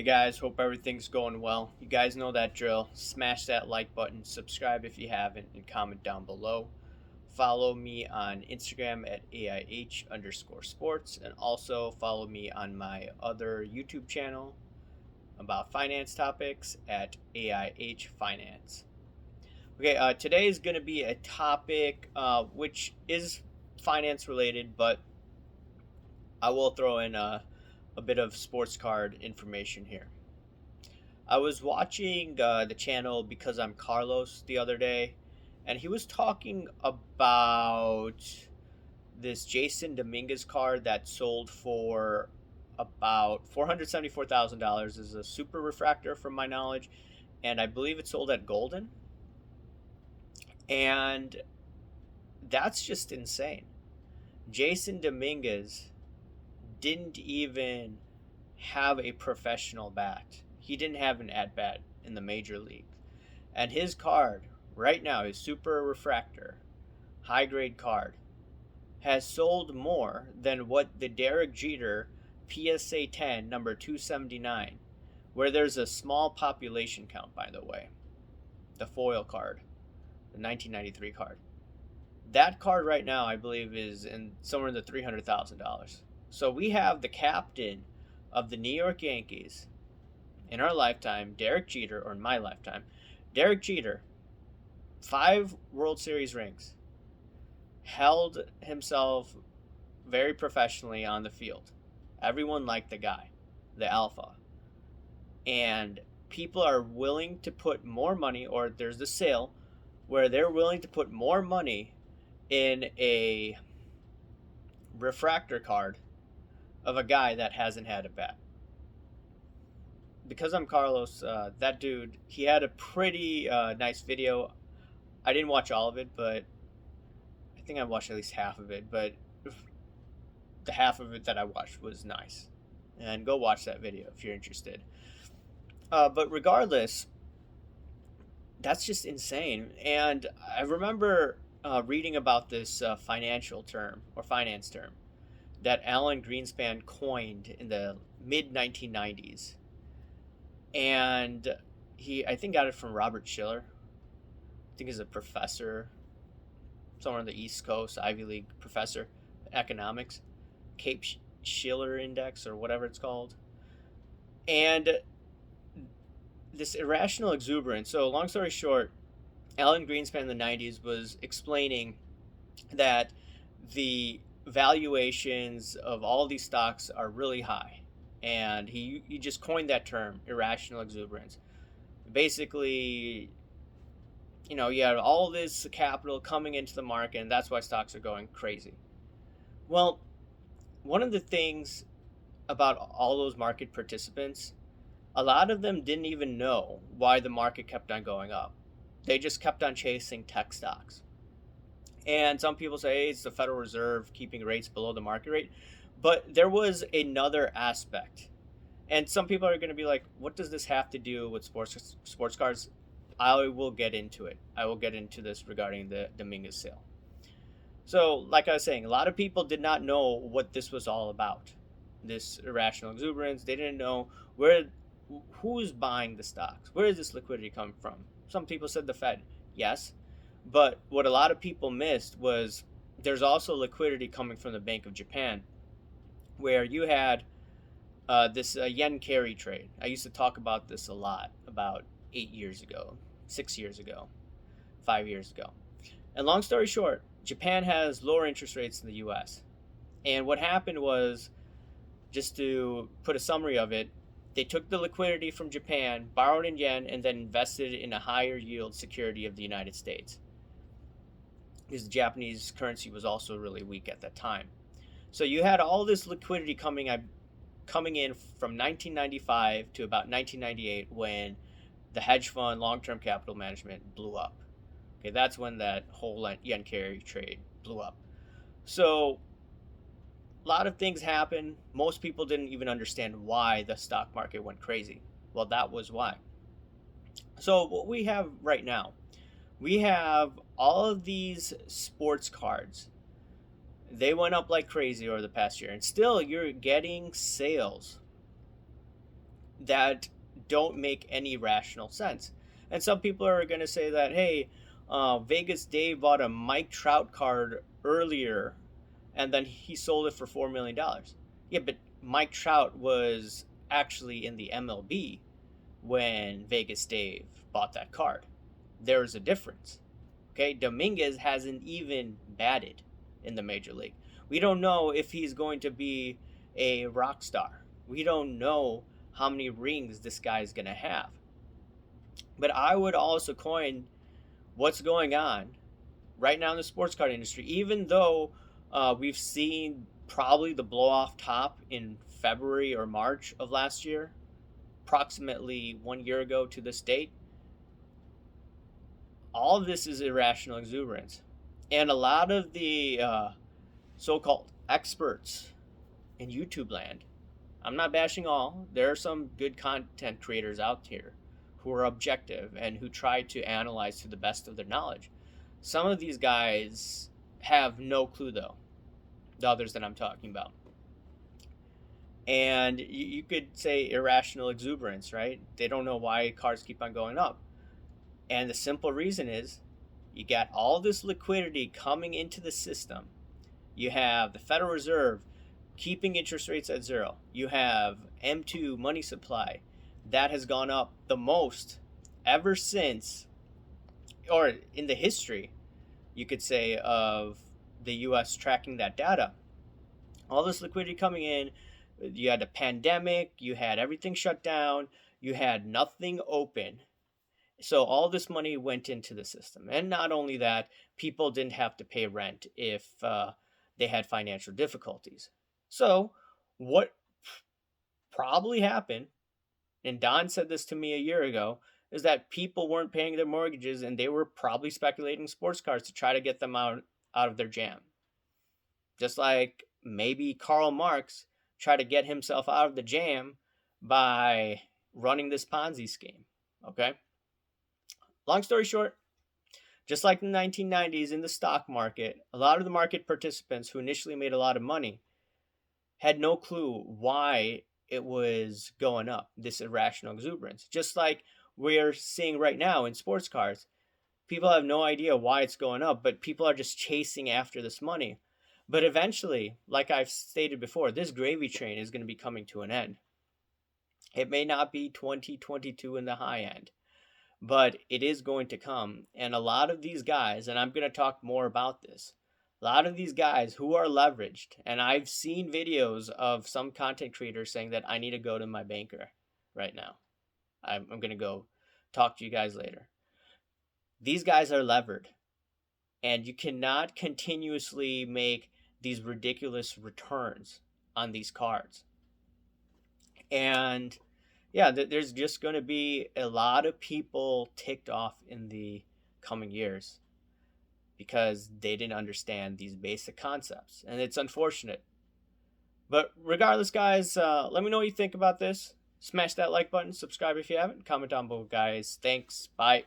Hey guys, hope everything's going well. You guys know that drill. Smash that like button, subscribe if you haven't, and comment down below. Follow me on Instagram at AIH_sports, and also follow me on my other YouTube channel about finance topics at AIH Finance. Okay, today is going to be a topic which is finance related, but I will throw in a bit of sports card information here. I was watching the channel Because I'm Carlos the other day, and he was talking about this Jason Dominquez card that sold for about $474,000. Is a super refractor from my knowledge, and I believe it sold at Golden. And that's just insane. Jason Dominguez didn't even have a professional bat. He didn't have an at bat in the major league. And his card right now, his super refractor, high grade card, has sold more than what the Derek Jeter PSA 10 number 279, where there's a small population count, by the way, the foil card, the 1993 card. That card right now, I believe, is in somewhere in the $300,000. So we have the captain of the New York Yankees in our lifetime, Derek Jeter, or in my lifetime, Derek Jeter, 5 World Series rings, held himself very professionally on the field. Everyone liked the guy, the alpha. And people are willing to put more money, or there's the sale where they're willing to put more money in a refractor card of a guy that hasn't had a bat. Because I'm Carlos, that dude, he had a pretty nice video. I didn't watch all of it, but I think I watched at least half of it. But the half of it that I watched was nice. And go watch that video if you're interested. But regardless, that's just insane. And I remember reading about this financial term or finance term that Alan Greenspan coined in the mid 1990s. And he, I think, got it from Robert Schiller. I think he's a professor somewhere on the East Coast, Ivy League professor, economics, Cape Schiller Index or whatever it's called. And this irrational exuberance. So, long story short, Alan Greenspan in the 90s was explaining that the valuations of all these stocks are really high. And he just coined that term, irrational exuberance. Basically, you have all this capital coming into the market, and that's why stocks are going crazy. Well, one of the things about all those market participants, a lot of them didn't even know why the market kept on going up. They just kept on chasing tech stocks. And some people say, hey, it's the Federal Reserve keeping rates below the market rate. But there was another aspect. And some people are going to be like, what does this have to do with sports cards? I will get into it. I will get into this regarding the Dominguez sale. So, like I was saying, a lot of people did not know what this was all about. This irrational exuberance. They didn't know who's buying the stocks. Where is this liquidity coming from? Some people said the Fed. Yes. But what a lot of people missed was there's also liquidity coming from the Bank of Japan, where you had this yen carry trade. I used to talk about this a lot about 8 years ago, 6 years ago, 5 years ago. And long story short, Japan has lower interest rates than the US. And what happened was, just to put a summary of it, they took the liquidity from Japan, borrowed in yen, and then invested in a higher yield security of the United States, because the Japanese currency was also really weak at that time. So you had all this liquidity coming in from 1995 to about 1998, when the hedge fund long-term capital management blew up. Okay, that's when that whole yen carry trade blew up. So a lot of things happened. Most people didn't even understand why the stock market went crazy. Well, that was why. So what we have right now, we have all of these sports cards. They went up like crazy over the past year, and still you're getting sales that don't make any rational sense. And some people are going to say that, hey, Vegas Dave bought a Mike Trout card earlier and then he sold it for $4 million. Yeah, but Mike Trout was actually in the MLB when Vegas Dave bought that card. There's a difference. Okay, Dominguez hasn't even batted in the major league. We don't know if he's going to be a rock star. We don't know how many rings this guy is going to have. But I would also coin what's going on right now in the sports card industry, even though we've seen probably the blow off top in February or March of last year, approximately 1 year ago to this date. All of this is irrational exuberance. And a lot of the so called experts in YouTube land, I'm not bashing all, there are some good content creators out here who are objective and who try to analyze to the best of their knowledge. Some of these guys have no clue, though, the others that I'm talking about. And you could say irrational exuberance, right? They don't know why cars keep on going up. And the simple reason is you got all this liquidity coming into the system. You have the Federal Reserve keeping interest rates at zero. You have M2 money supply that has gone up the most ever since, or in the history, you could say, of the US tracking that data. All this liquidity coming in, you had a pandemic, you had everything shut down, you had nothing open. So all this money went into the system. And not only that, people didn't have to pay rent if they had financial difficulties. So what probably happened, and Don said this to me a year ago, is that people weren't paying their mortgages and they were probably speculating sports cars to try to get them out of their jam. Just like maybe Karl Marx tried to get himself out of the jam by running this Ponzi scheme. Okay? Long story short, just like in the 1990s in the stock market, a lot of the market participants who initially made a lot of money had no clue why it was going up, this irrational exuberance. Just like we're seeing right now in sports cars. People have no idea why it's going up, but people are just chasing after this money. But eventually, like I've stated before, this gravy train is going to be coming to an end. It may not be 2022 in the high end, but it is going to come. And a lot of these guys, and I'm going to talk more about this, a lot of these guys who are leveraged, and I've seen videos of some content creators saying that I need to go to my banker right now. I'm going to go talk to you guys later. These guys are levered, and you cannot continuously make these ridiculous returns on these cards. And yeah, there's just going to be a lot of people ticked off in the coming years because they didn't understand these basic concepts, and it's unfortunate. But regardless, guys, let me know what you think about this. Smash that like button, subscribe if you haven't, comment down below, guys. Thanks, bye.